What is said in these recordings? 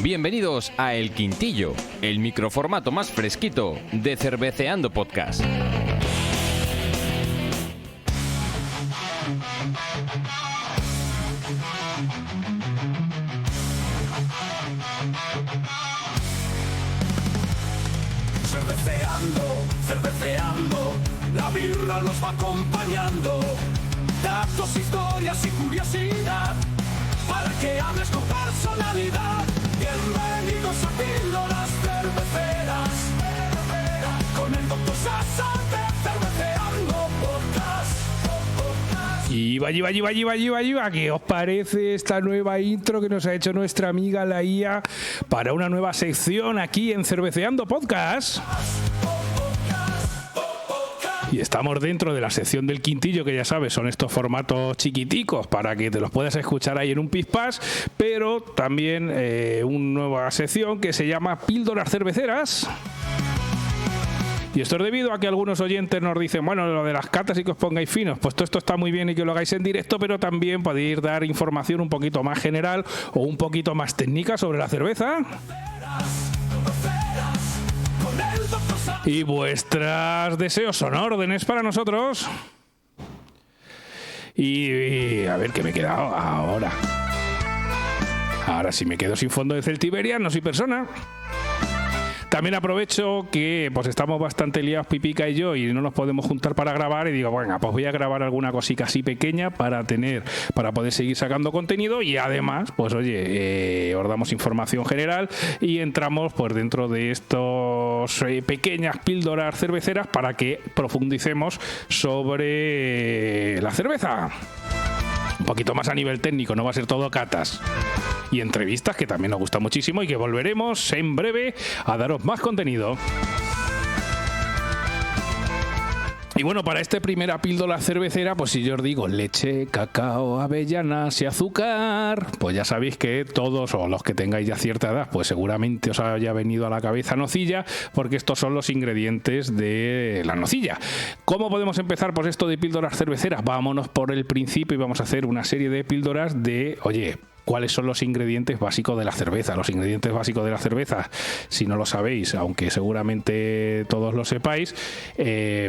Bienvenidos a El Quintillo, el microformato más fresquito de Cerveceando Podcast. Cerveceando, la birra los va acompañando. Datos, historias y curiosidad, para que hables con personalidad. Bienvenidos a Píldoras Cerveceras, con el Dr. Sasa de Cerveceando Podcast. Y va, ¿qué os parece esta nueva intro que nos ha hecho nuestra amiga la IA para una nueva sección aquí en Cerveceando Podcast? Y estamos dentro de la sección del Quintillo, que ya sabes, son estos formatos chiquiticos para que te los puedas escuchar ahí en un pispás, pero también una nueva sección que se llama Píldoras Cerveceras. Y esto es debido a que algunos oyentes nos dicen, bueno, lo de las catas y que os pongáis finos, pues todo esto está muy bien y que lo hagáis en directo, pero también podéis dar información un poquito más general o un poquito más técnica sobre la cerveza. Y vuestros deseos son órdenes para nosotros. Y a ver qué me he quedado ahora. Ahora sí me quedo sin fondo de Celtiberia, no soy persona. También aprovecho que pues estamos bastante liados Pipica y yo y no nos podemos juntar para grabar y digo, bueno, pues voy a grabar alguna cosita así pequeña para poder seguir sacando contenido y además, pues oye, os damos información general y entramos pues dentro de estos pequeñas píldoras cerveceras para que profundicemos sobre la cerveza. Un poquito más a nivel técnico, no va a ser todo catas. Y entrevistas, que también nos gusta muchísimo y que volveremos en breve a daros más contenido. Y bueno, para esta primera píldora cervecera, pues si yo os digo leche, cacao, avellanas y azúcar, pues ya sabéis que todos o los que tengáis ya cierta edad, pues seguramente os haya venido a la cabeza nocilla, porque estos son los ingredientes de la nocilla. ¿Cómo podemos empezar pues esto de píldoras cerveceras? Vámonos por el principio y vamos a hacer una serie de píldoras de, oye, ¿cuáles son los ingredientes básicos de la cerveza? Los ingredientes básicos de la cerveza, si no lo sabéis, aunque seguramente todos lo sepáis,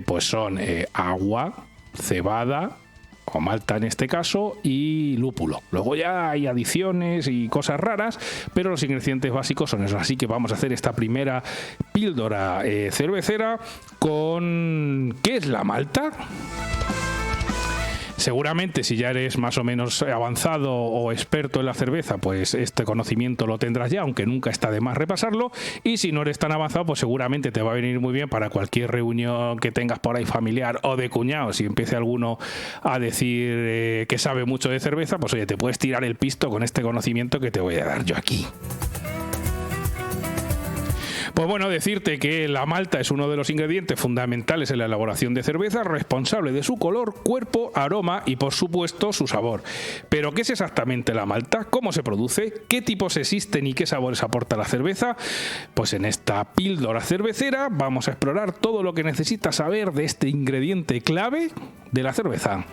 pues son agua, cebada, o malta en este caso, y lúpulo. Luego ya hay adiciones y cosas raras, pero los ingredientes básicos son esos. Así que vamos a hacer esta primera píldora cervecera con... ¿qué es la malta? Seguramente si ya eres más o menos avanzado o experto en la cerveza, pues este conocimiento lo tendrás ya, aunque nunca está de más repasarlo. Y si no eres tan avanzado, pues seguramente te va a venir muy bien para cualquier reunión que tengas por ahí familiar o de cuñados. Si empiece alguno a decir que sabe mucho de cerveza, pues oye, te puedes tirar el pisto con este conocimiento que te voy a dar yo aquí. Pues bueno, decirte que la malta es uno de los ingredientes fundamentales en la elaboración de cerveza, responsable de su color, cuerpo, aroma y por supuesto su sabor. Pero ¿qué es exactamente la malta? ¿Cómo se produce? ¿Qué tipos existen y qué sabores aporta la cerveza? Pues en esta píldora cervecera vamos a explorar todo lo que necesitas saber de este ingrediente clave de la cerveza.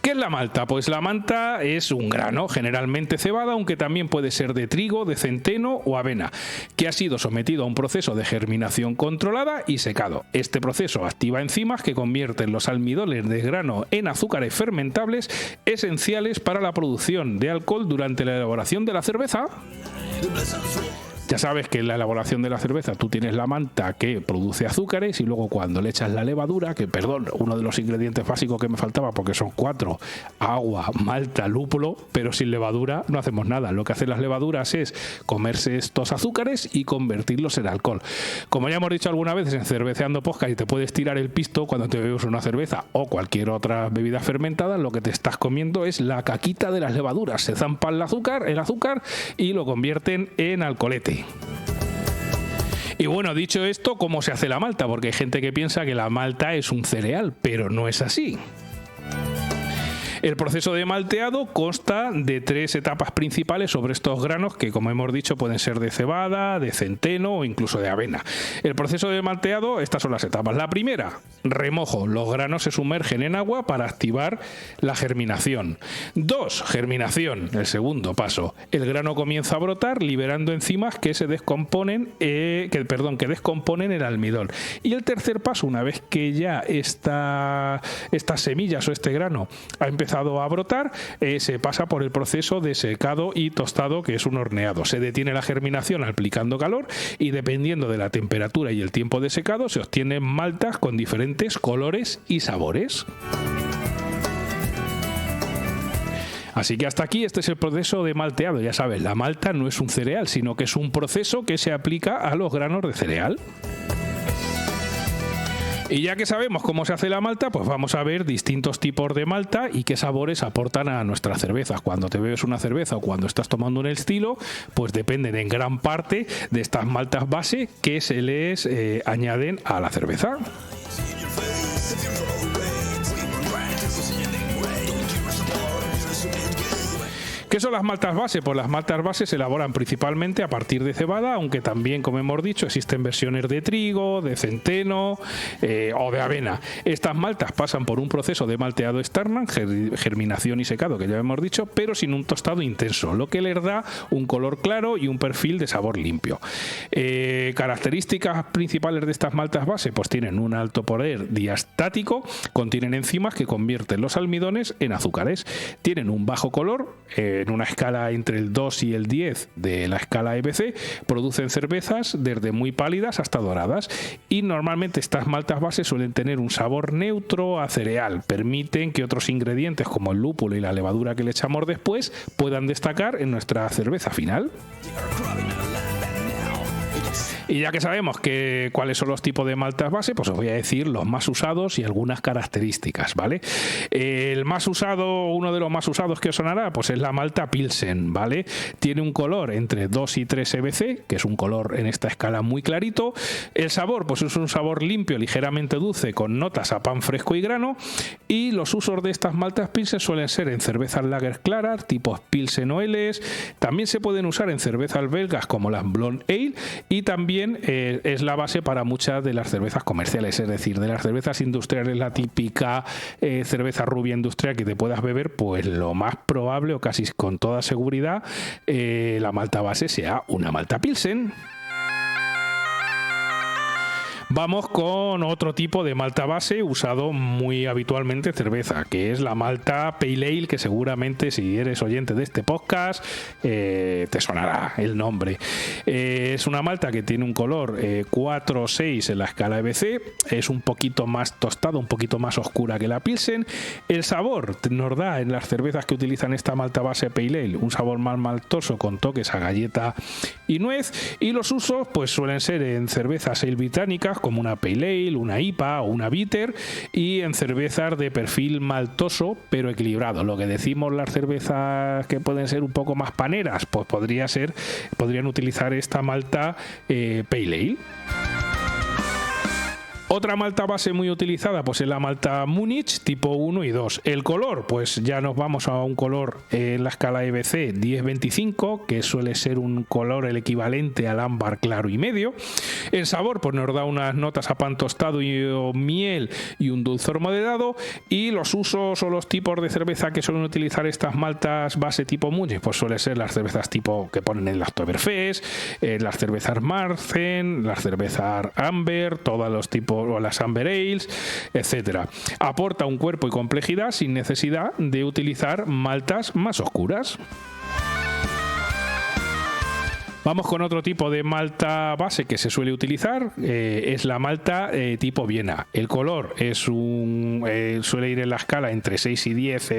¿Qué es la malta? Pues la malta es un grano, generalmente cebada, aunque también puede ser de trigo, de centeno o avena, que ha sido sometido a un proceso de germinación controlada y secado. Este proceso activa enzimas que convierten los almidones de grano en azúcares fermentables esenciales para la producción de alcohol durante la elaboración de la cerveza. Ya sabes que en la elaboración de la cerveza tú tienes la malta que produce azúcares y luego cuando le echas la levadura, que uno de los ingredientes básicos que me faltaba porque son 4, agua, malta, lúpulo, pero sin levadura no hacemos nada. Lo que hacen las levaduras es comerse estos azúcares y convertirlos en alcohol. Como ya hemos dicho alguna vez en Cerveceando Podcast, y te puedes tirar el pisto cuando te bebes una cerveza o cualquier otra bebida fermentada, lo que te estás comiendo es la caquita de las levaduras. Se zampan el azúcar y lo convierten en alcoholete. Y bueno, dicho esto, ¿cómo se hace la malta? Porque hay gente que piensa que la malta es un cereal, pero no es así. El proceso de malteado consta de 3 etapas principales sobre estos granos que, como hemos dicho, pueden ser de cebada, de centeno o incluso de avena. El proceso de malteado, estas son las etapas. La primera, remojo. Los granos se sumergen en agua para activar la germinación. 2, germinación, el segundo paso. El grano comienza a brotar liberando enzimas que descomponen el almidón. Y el tercer paso, una vez que ya estas semillas o este grano ha empezado a brotar, se pasa por el proceso de secado y tostado, que es un horneado. Se detiene la germinación aplicando calor y dependiendo de la temperatura y el tiempo de secado se obtienen maltas con diferentes colores y sabores. Así que hasta aquí este es el proceso de malteado. Ya sabes, la malta no es un cereal, sino que es un proceso que se aplica a los granos de cereal. Y ya que sabemos cómo se hace la malta, pues vamos a ver distintos tipos de malta y qué sabores aportan a nuestras cervezas. Cuando te bebes una cerveza o cuando estás tomando un estilo, pues dependen en gran parte de estas maltas base que se les añaden a la cerveza. ¿Qué son las maltas base? Pues las maltas base se elaboran principalmente a partir de cebada, aunque también, como hemos dicho, existen versiones de trigo, de centeno o de avena. Estas maltas pasan por un proceso de malteado externo, germinación y secado, que ya hemos dicho, pero sin un tostado intenso, lo que les da un color claro y un perfil de sabor limpio. Características principales de estas maltas base, pues tienen un alto poder diastático, contienen enzimas que convierten los almidones en azúcares, tienen un bajo color, en una escala entre el 2 y el 10 de la escala EBC, producen cervezas desde muy pálidas hasta doradas y normalmente estas maltas base suelen tener un sabor neutro a cereal, permiten que otros ingredientes como el lúpulo y la levadura que le echamos después puedan destacar en nuestra cerveza final. Y ya que sabemos cuáles son los tipos de maltas base, pues os voy a decir los más usados y algunas características, ¿vale? El más usado, uno de los más usados que os sonará, pues es la malta Pilsen, ¿vale? Tiene un color entre 2 y 3 EBC, que es un color en esta escala muy clarito. El sabor, pues es un sabor limpio, ligeramente dulce, con notas a pan fresco y grano. Y los usos de estas maltas Pilsen suelen ser en cervezas lager claras, tipos Pilsen o Ales. También se pueden usar en cervezas belgas como las Blonde Ale y también es la base para muchas de las cervezas comerciales, es decir, de las cervezas industriales, la típica cerveza rubia industrial que te puedas beber, pues lo más probable o casi con toda seguridad la malta base sea una malta Pilsen. Vamos con otro tipo de malta base usado muy habitualmente en cerveza, que es la malta Pale Ale, que seguramente si eres oyente de este podcast te sonará el nombre. Es una malta que tiene un color 4 o 6 en la escala EBC, es un poquito más tostada, un poquito más oscura que la Pilsen. El sabor nos da en las cervezas que utilizan esta malta base Pale Ale un sabor más maltoso con toques a galleta y nuez, y los usos pues suelen ser en cervezas ale británicas como una Pale Ale, una IPA o una Bitter, y en cervezas de perfil maltoso pero equilibrado. Lo que decimos las cervezas que pueden ser un poco más paneras, pues podrían utilizar esta malta Pale Ale. Otra malta base muy utilizada pues es la malta Múnich tipo 1 y 2. El color, pues ya nos vamos a un color en la escala EBC 10-25, que suele ser un color el equivalente al ámbar claro y medio. El sabor pues nos da unas notas a pan tostado y miel y un dulzor moderado. Y los usos o los tipos de cerveza que suelen utilizar estas maltas base tipo Múnich, pues suele ser las cervezas tipo que ponen en la Oktoberfest, las cervezas Marzen, las cervezas Amber, todos los tipos o las Amber Ales, etcétera. Aporta un cuerpo y complejidad sin necesidad de utilizar maltas más oscuras. Vamos con otro tipo de malta base que se suele utilizar, es la malta tipo Viena. El color es suele ir en la escala entre 6 y 10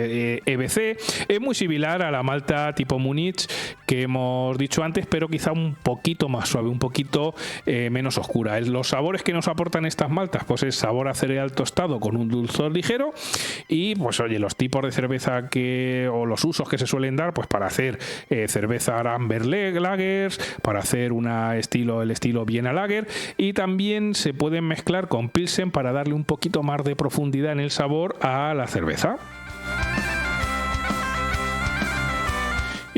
EBC. Es muy similar a la malta tipo Múnich que hemos dicho antes, pero quizá un poquito más suave, un poquito menos oscura. Los sabores que nos aportan estas maltas, pues es sabor a cereal tostado con un dulzor ligero y pues oye, los tipos de cerveza o los usos que se suelen dar, pues para hacer cerveza Amber Lagers, para hacer el estilo Viena Lager, y también se pueden mezclar con Pilsen para darle un poquito más de profundidad en el sabor a la cerveza.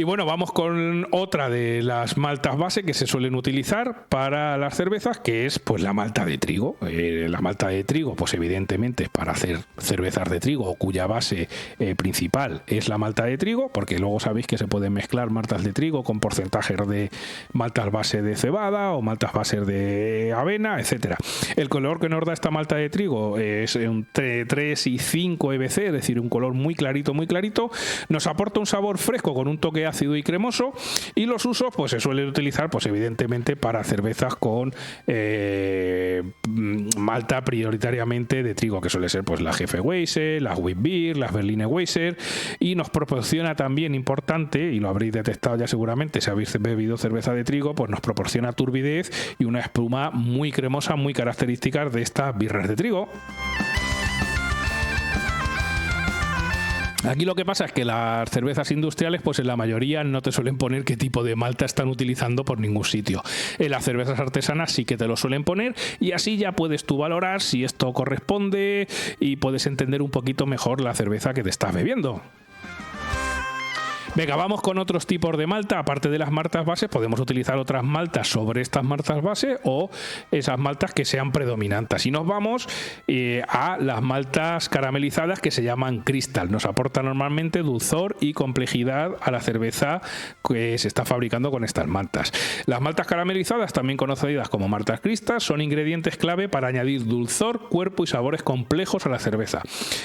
Y bueno, vamos con otra de las maltas base que se suelen utilizar para las cervezas, que es pues la malta de trigo. La malta de trigo, pues evidentemente es para hacer cervezas de trigo, cuya base principal es la malta de trigo, porque luego sabéis que se pueden mezclar maltas de trigo con porcentajes de maltas base de cebada o maltas base de avena, etcétera. El color que nos da esta malta de trigo es entre 3 y 5 EBC, es decir, un color muy clarito, muy clarito. Nos aporta un sabor fresco con un toque ácido y cremoso, y los usos pues se suelen utilizar pues evidentemente para cervezas con malta prioritariamente de trigo, que suele ser pues la Hefeweizen, las Witbier, las Berliner Weisse, y nos proporciona también, importante, y lo habréis detectado ya seguramente si habéis bebido cerveza de trigo, pues nos proporciona turbidez y una espuma muy cremosa, muy características de estas birras de trigo. Aquí lo que pasa es que las cervezas industriales, pues en la mayoría no te suelen poner qué tipo de malta están utilizando por ningún sitio. En las cervezas artesanas sí que te lo suelen poner, y así ya puedes tú valorar si esto corresponde y puedes entender un poquito mejor la cerveza que te estás bebiendo. Venga, vamos con otros tipos de malta. Aparte de las maltas bases, podemos utilizar otras maltas sobre estas maltas base o esas maltas que sean predominantes. Y nos vamos a las maltas caramelizadas, que se llaman Crystal. Nos aporta normalmente dulzor y complejidad a la cerveza que se está fabricando con estas maltas. Las maltas caramelizadas, también conocidas como maltas Crystal, son ingredientes clave para añadir dulzor, cuerpo y sabores complejos a la cerveza.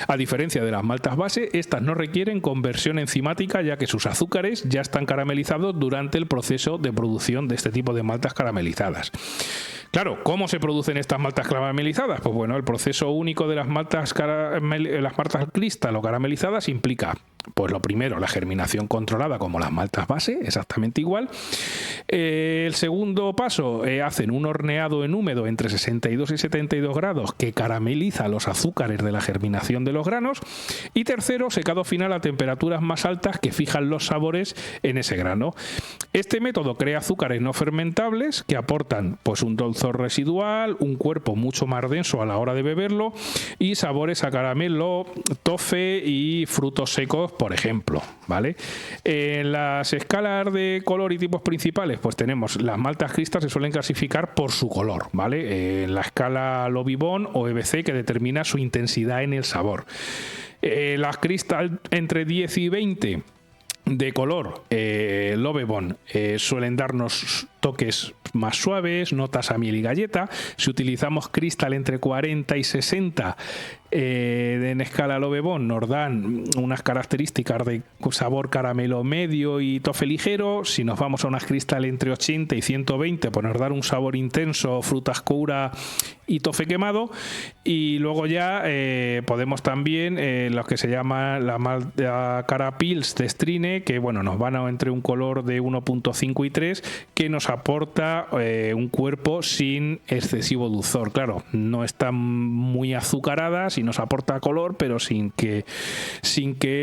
A diferencia de las maltas base, estas no requieren conversión enzimática, ya que sus azúcares ya están caramelizados durante el proceso de producción de este tipo de maltas caramelizadas. Claro, ¿cómo se producen estas maltas caramelizadas? Pues bueno, el proceso único de las maltas Crystal o caramelizadas implica, pues lo primero, la germinación controlada como las maltas base, exactamente igual. El segundo paso, hacen un horneado en húmedo entre 62 y 72 grados que carameliza los azúcares de la germinación de los granos. Y tercero, secado final a temperaturas más altas que fijan los sabores en ese grano. Este método crea azúcares no fermentables que aportan pues un dulzor residual, un cuerpo mucho más denso a la hora de beberlo y sabores a caramelo, tofe y frutos secos, por ejemplo, ¿vale? En las escalas de color y tipos principales, pues tenemos las maltas Crystal, se suelen clasificar por su color, ¿vale? En la escala Lovibond o EBC, que determina su intensidad en el sabor. Las Crystal entre 10 y 20 de color Lovibond suelen darnos toques más suaves, notas a miel y galleta. Si utilizamos Crystal entre 40 y 60 en escala Lovibond, nos dan unas características de sabor caramelo medio y tofe ligero. Si nos vamos a unas Crystal entre 80 y 120, pues nos dan un sabor intenso, fruta oscura y tofe quemado. Y luego ya podemos también los que se llama la malta cara Pils de Strine, que bueno, nos van a entre un color de 1.5 y 3, que nos aporta un cuerpo sin excesivo dulzor. Claro, no están muy azucaradas y nos aporta color, pero sin que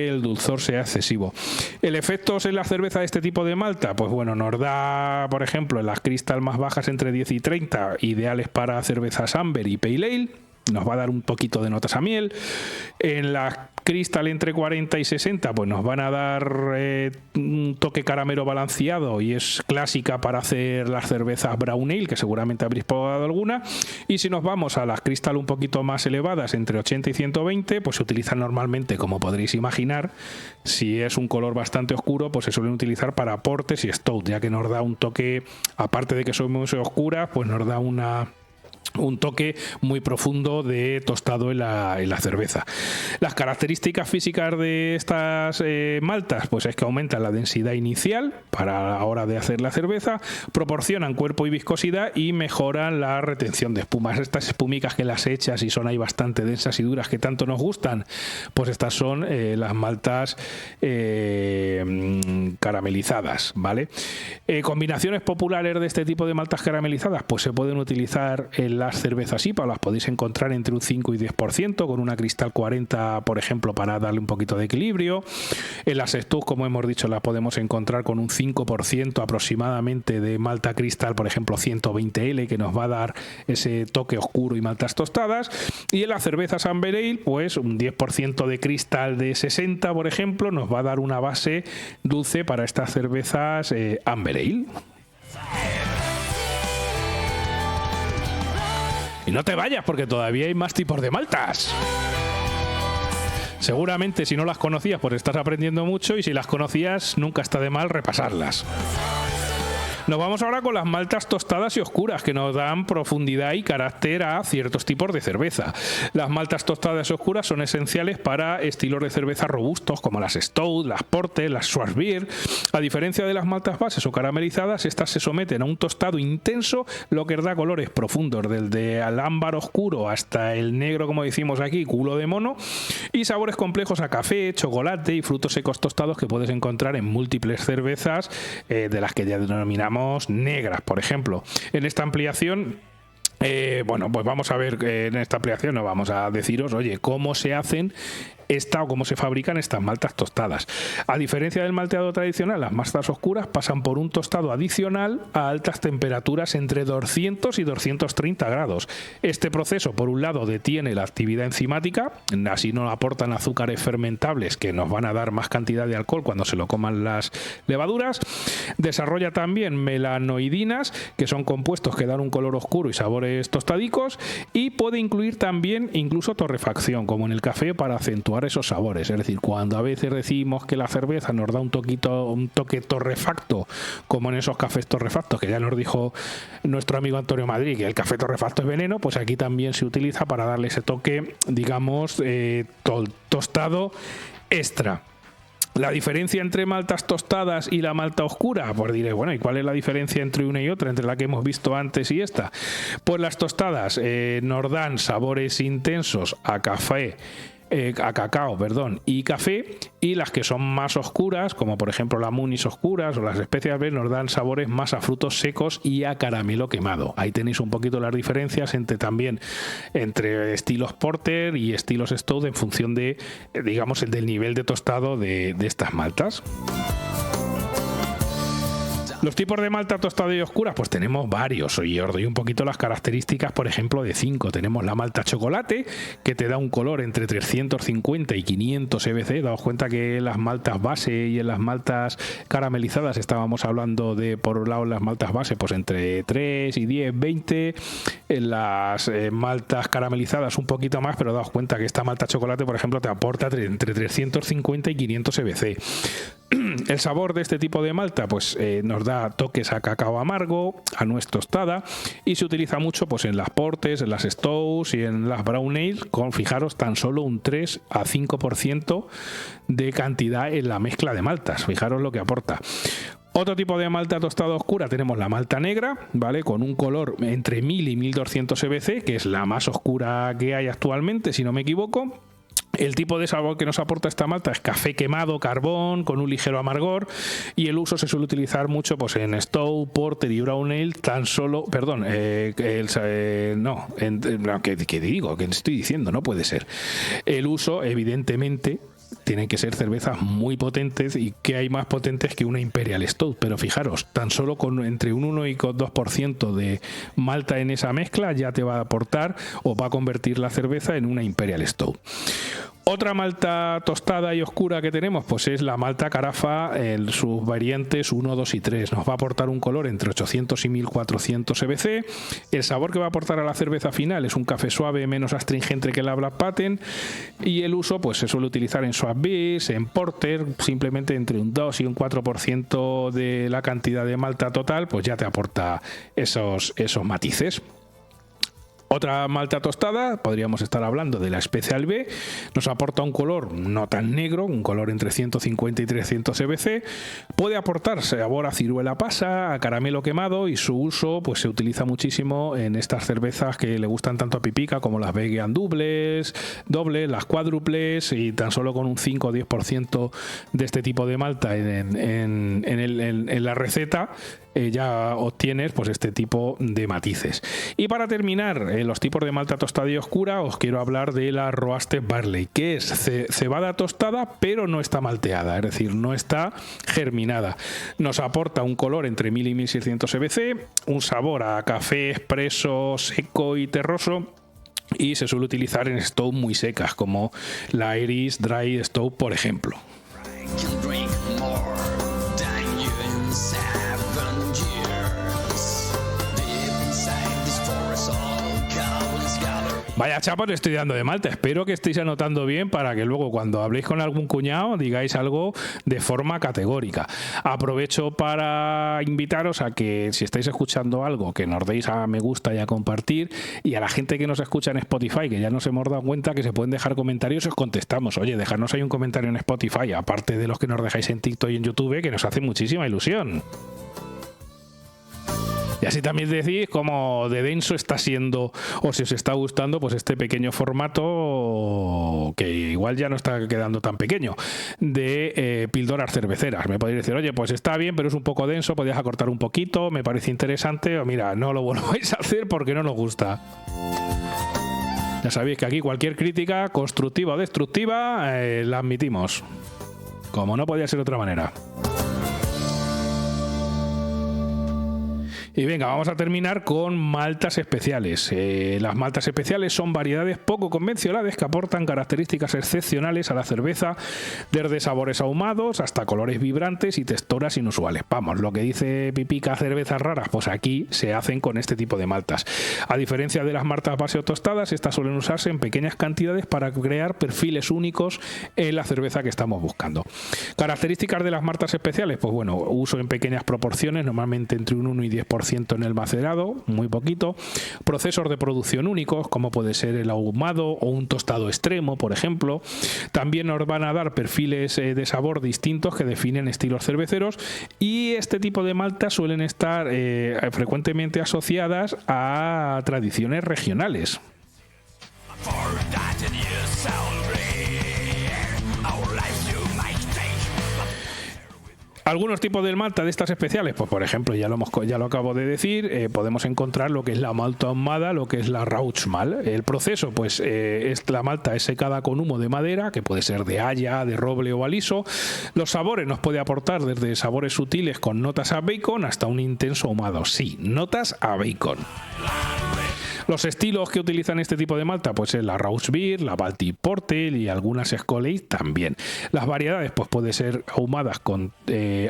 el dulzor sea excesivo. ¿El efecto en la cerveza de este tipo de malta? Pues bueno, nos da, por ejemplo, en las Crystal más bajas entre 10 y 30, ideales para cervezas Amber y Pale Ale. Nos va a dar un poquito de notas a miel. En la Crystal entre 40 y 60, pues nos van a dar un toque caramelo balanceado y es clásica para hacer las cervezas Brown Ale, que seguramente habréis probado alguna. Y si nos vamos a las Crystal un poquito más elevadas, entre 80 y 120, pues se utilizan normalmente, como podréis imaginar, si es un color bastante oscuro, pues se suelen utilizar para portes y stout, ya que nos da un toque, aparte de que son muy oscuras, pues nos da un toque muy profundo de tostado en la cerveza. Las características físicas de estas maltas, pues es que aumentan la densidad inicial para la hora de hacer la cerveza, proporcionan cuerpo y viscosidad y mejoran la retención de espumas. Estas espumicas que las echas y son ahí bastante densas y duras que tanto nos gustan, pues estas son las maltas caramelizadas, ¿vale? Combinaciones populares de este tipo de maltas caramelizadas, pues se pueden utilizar en las cervezas IPA, las podéis encontrar entre un 5 y 10%, con una Crystal 40, por ejemplo, para darle un poquito de equilibrio. En las Stouts, como hemos dicho, las podemos encontrar con un 5% aproximadamente de malta Crystal, por ejemplo, 120L, que nos va a dar ese toque oscuro y maltas tostadas. Y en las cervezas Amber Ale, pues un 10% de Crystal de 60, por ejemplo, nos va a dar una base dulce dulce para estas cervezas Amber Ale. Y no te vayas porque todavía hay más tipos de maltas. Seguramente si no las conocías pues estás aprendiendo mucho, y si las conocías nunca está de mal repasarlas. Nos vamos ahora con las maltas tostadas y oscuras, que nos dan profundidad y carácter a ciertos tipos de cerveza. Las maltas tostadas y oscuras son esenciales para estilos de cerveza robustos como las Stout, las Porter, las Schwarzbier. A diferencia de las maltas bases o caramelizadas, estas se someten a un tostado intenso, lo que da colores profundos, desde el ámbar oscuro hasta el negro, como decimos aquí, culo de mono, y sabores complejos a café, chocolate y frutos secos tostados que puedes encontrar en múltiples cervezas, de las que ya denominamos negras, por ejemplo. En esta ampliación pues vamos a ver, en esta ampliación nos vamos a deciros, oye, cómo se hacen o cómo se fabrican estas maltas tostadas. A diferencia del malteado tradicional, las maltas oscuras pasan por un tostado adicional a altas temperaturas entre 200 y 230 grados. Este proceso, por un lado, detiene la actividad enzimática, así no aportan azúcares fermentables que nos van a dar más cantidad de alcohol cuando se lo coman las levaduras. Desarrolla también melanoidinas, que son compuestos que dan un color oscuro y sabores tostadicos, y puede incluir también incluso torrefacción, como en el café, para acentuar esos sabores. Es decir, cuando a veces decimos que la cerveza nos da un toque torrefacto, como en esos cafés torrefactos que ya nos dijo nuestro amigo Antonio Madrid que el café torrefacto es veneno, pues aquí también se utiliza para darle ese toque, digamos, tostado extra. La diferencia entre maltas tostadas y la malta oscura, pues diré, bueno, ¿y cuál es la diferencia entre una y otra, entre la que hemos visto antes y esta? Pues las tostadas nos dan sabores intensos a café, a cacao, y café, y las que son más oscuras, como por ejemplo la Munis oscuras o las especias B, nos dan sabores más a frutos secos y a caramelo quemado. Ahí tenéis un poquito las diferencias entre estilos Porter y estilos Stout en función de, digamos, del nivel de tostado de estas maltas. Los tipos de malta tostada y oscura, pues tenemos varios, y os doy un poquito las características, por ejemplo, de 5. Tenemos la malta chocolate, que te da un color entre 350 y 500 EBC. Daos cuenta que en las maltas base y en las maltas caramelizadas estábamos hablando de, por un lado, las maltas base, pues entre 3 y 10, 20. En las maltas caramelizadas un poquito más, pero daos cuenta que esta malta chocolate, por ejemplo, te aporta entre 350 y 500 EBC. El sabor de este tipo de malta pues nos da toques a cacao amargo, a nuez tostada, y se utiliza mucho pues en las portes, en las stouts y en las brown ale, con, fijaros, tan solo un 3 a 5% de cantidad en la mezcla de maltas. Fijaros lo que aporta. Otro tipo de malta tostada oscura tenemos la malta negra, ¿vale? Con un color entre 1000 y 1200 EBC, que es la más oscura que hay actualmente, si no me equivoco. El tipo de sabor que nos aporta esta malta es café quemado, carbón, con un ligero amargor, y el uso se suele utilizar mucho pues en Stout, Porter y Brown Ale, tan solo, perdón, ¿qué digo? ¿Qué estoy diciendo? No puede ser. El uso, evidentemente, tienen que ser cervezas muy potentes, y que hay más potentes que una Imperial Stout, pero fijaros, tan solo con entre un 1 y 2% de malta en esa mezcla ya te va a aportar o va a convertir la cerveza en una Imperial Stout. Otra malta tostada y oscura que tenemos pues es la malta carafa en sus variantes 1, 2 y 3. Nos va a aportar un color entre 800 y 1400 EBC. El sabor que va a aportar a la cerveza final es un café suave, menos astringente que la Black Patent, y el uso pues se suele utilizar en Schwarzbier, en Porter, simplemente entre un 2 y un 4% de la cantidad de malta total, pues ya te aporta esos matices. Otra malta tostada, podríamos estar hablando de la Special B, nos aporta un color no tan negro, un color entre 150 y 300 EBC, puede aportar sabor a ciruela pasa, a caramelo quemado, y su uso pues se utiliza muchísimo en estas cervezas que le gustan tanto a Pipica, como las vegan dobles, las cuádruples, y tan solo con un 5 o 10% de este tipo de malta en la receta, ya obtienes pues este tipo de matices. Y para terminar, los tipos de malta tostada y oscura, os quiero hablar de la Roasted Barley, que es cebada tostada pero no está malteada, es decir, no está germinada. Nos aporta un color entre 1000 y 1600 EBC, un sabor a café expreso, seco y terroso, y se suele utilizar en stout muy secas como la Irish Dry Stout, por ejemplo. Vaya chapa le estoy dando de Malta. Espero que estéis anotando bien para que luego cuando habléis con algún cuñado digáis algo de forma categórica. Aprovecho para invitaros a que si estáis escuchando algo, que nos deis a me gusta y a compartir, y a la gente que nos escucha en Spotify, que ya nos hemos dado cuenta que se pueden dejar comentarios, os contestamos. Oye, dejadnos ahí un comentario en Spotify, aparte de los que nos dejáis en TikTok y en YouTube, que nos hace muchísima ilusión. Y así también decís cómo de denso está siendo, o si os está gustando, pues este pequeño formato, que igual ya no está quedando tan pequeño, de píldoras cerveceras. Me podéis decir, oye, pues está bien, pero es un poco denso, podías acortar un poquito, me parece interesante, o mira, no lo volváis a hacer porque no nos gusta. Ya sabéis que aquí cualquier crítica, constructiva o destructiva, la admitimos. Como no podía ser de otra manera. Y venga, vamos a terminar con maltas especiales. Las maltas especiales son variedades poco convencionales que aportan características excepcionales a la cerveza, desde sabores ahumados hasta colores vibrantes y texturas inusuales. Vamos, lo que dice Pipica cervezas raras, pues aquí se hacen con este tipo de maltas. A diferencia de las maltas base o tostadas, estas suelen usarse en pequeñas cantidades para crear perfiles únicos en la cerveza que estamos buscando. Características de las maltas especiales, pues bueno, uso en pequeñas proporciones, normalmente entre un 1 y 10% en el macerado, muy poquito. Procesos de producción únicos, como puede ser el ahumado o un tostado extremo, por ejemplo. También nos van a dar perfiles de sabor distintos que definen estilos cerveceros, y este tipo de maltas suelen estar frecuentemente asociadas a tradiciones regionales. Algunos tipos de malta de estas especiales, pues por ejemplo, ya lo acabo de decir, podemos encontrar lo que es la malta ahumada, lo que es la Rauchmal. El proceso, pues la malta es secada con humo de madera, que puede ser de haya, de roble o aliso. Los sabores nos puede aportar desde sabores sutiles con notas a bacon hasta un intenso ahumado. Sí, notas a bacon. Los estilos que utilizan este tipo de malta, pues es la Rauch Beer, la Baltic Porter y algunas Skol Ale también. Las variedades, pues puede ser ahumadas con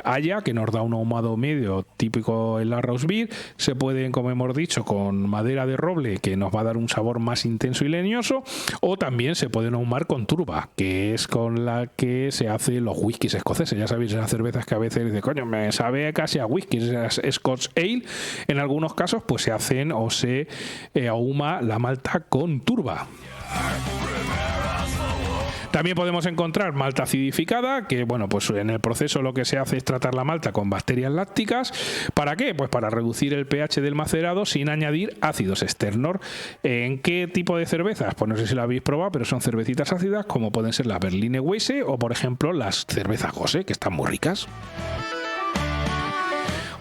haya, que nos da un ahumado medio típico en la Rauch Beer. Se pueden, como hemos dicho, con madera de roble, que nos va a dar un sabor más intenso y leñoso. O también se pueden ahumar con turba, que es con la que se hacen los whiskies escoceses. Ya sabéis, esas cervezas que a veces dicen, coño, me sabe casi a whisky, esas Scotch Ale. En algunos casos, pues se hacen o se ahuma la malta con turba. También podemos encontrar malta acidificada, que bueno, pues en el proceso lo que se hace es tratar la malta con bacterias lácticas. ¿Para qué? Pues para reducir el pH del macerado sin añadir ácidos externos. ¿En qué tipo de cervezas? Pues no sé si la habéis probado, pero son cervecitas ácidas, como pueden ser la Berliner Weisse o por ejemplo las cervezas Gose, que están muy ricas.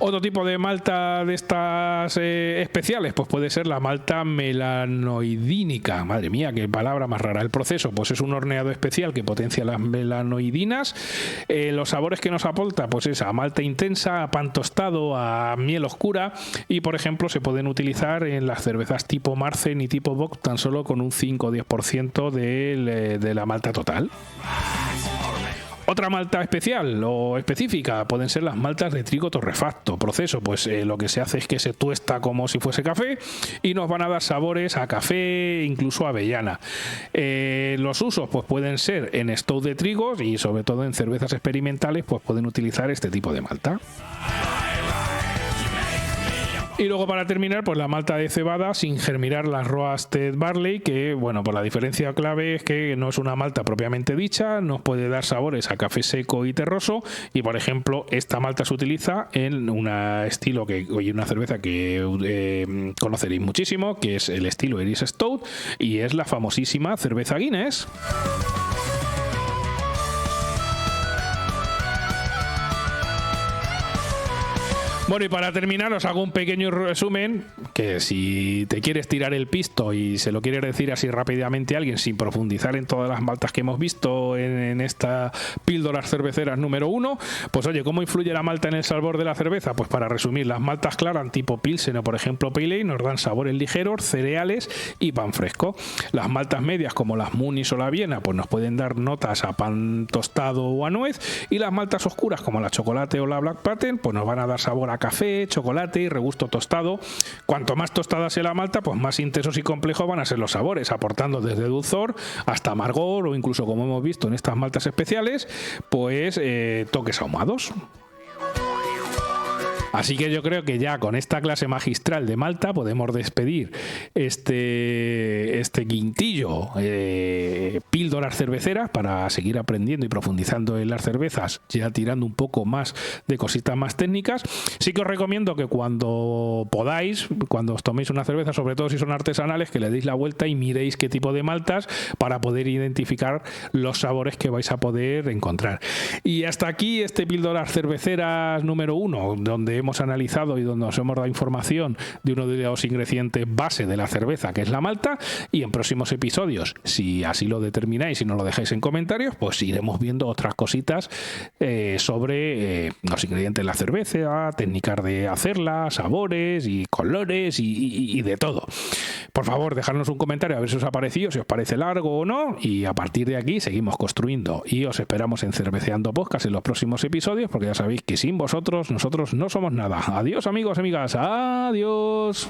Otro tipo de malta de estas especiales, pues puede ser la malta melanoidínica. Madre mía, qué palabra más rara. El proceso, pues es un horneado especial que potencia las melanoidinas. Los sabores que nos aporta, pues es a malta intensa, a pan tostado, a miel oscura, y por ejemplo se pueden utilizar en las cervezas tipo Marzen y tipo Bock tan solo con un 5 o 10% de la malta total. Otra malta especial o específica pueden ser las maltas de trigo torrefacto. Proceso, pues lo que se hace es que se tuesta como si fuese café y nos van a dar sabores a café, incluso a avellana. Los usos, pues pueden ser en stout de trigos y sobre todo en cervezas experimentales, pues pueden utilizar este tipo de malta. Y luego, para terminar, pues la malta de cebada sin germinar, la Roasted Barley, que bueno, pues la diferencia clave es que no es una malta propiamente dicha, nos puede dar sabores a café seco y terroso, y por ejemplo esta malta se utiliza en un estilo una cerveza que conoceréis muchísimo, que es el estilo Irish Stout, y es la famosísima cerveza Guinness. Bueno, y para terminar os hago un pequeño resumen, que si te quieres tirar el pisto y se lo quieres decir así rápidamente a alguien sin profundizar en todas las maltas que hemos visto en esta píldoras cerveceras número 1, pues oye, ¿cómo influye la malta en el sabor de la cerveza? Pues para resumir, las maltas claras tipo Pilsen o por ejemplo Pale Ale nos dan sabores ligeros, cereales y pan fresco. Las maltas medias como las Munich o la Viena pues nos pueden dar notas a pan tostado o a nuez, y las maltas oscuras como la chocolate o la Black Patent pues nos van a dar sabor a café, chocolate y regusto tostado. Cuanto más tostada sea la malta, pues más intensos y complejos van a ser los sabores, aportando desde dulzor hasta amargor o incluso, como hemos visto en estas maltas especiales, pues toques ahumados. Así que yo creo que ya con esta clase magistral de Malta podemos despedir este quintillo, píldoras cerveceras, para seguir aprendiendo y profundizando en las cervezas, ya tirando un poco más de cositas más técnicas. Sí que os recomiendo que cuando podáis, cuando os toméis una cerveza, sobre todo si son artesanales, que le deis la vuelta y miréis qué tipo de maltas para poder identificar los sabores que vais a poder encontrar. Y hasta aquí este píldoras cerveceras número 1, donde hemos analizado y donde os hemos dado información de uno de los ingredientes base de la cerveza, que es la malta, y en próximos episodios, si así lo determináis y nos lo dejáis en comentarios, pues iremos viendo otras cositas sobre los ingredientes de la cerveza, técnicas de hacerla, sabores y colores y de todo. Por favor, dejadnos un comentario a ver si os ha parecido, si os parece largo o no, y a partir de aquí seguimos construyendo, y os esperamos en Cerveceando Podcast en los próximos episodios, porque ya sabéis que sin vosotros nosotros no somos nada. Adiós, amigos, amigas, adiós.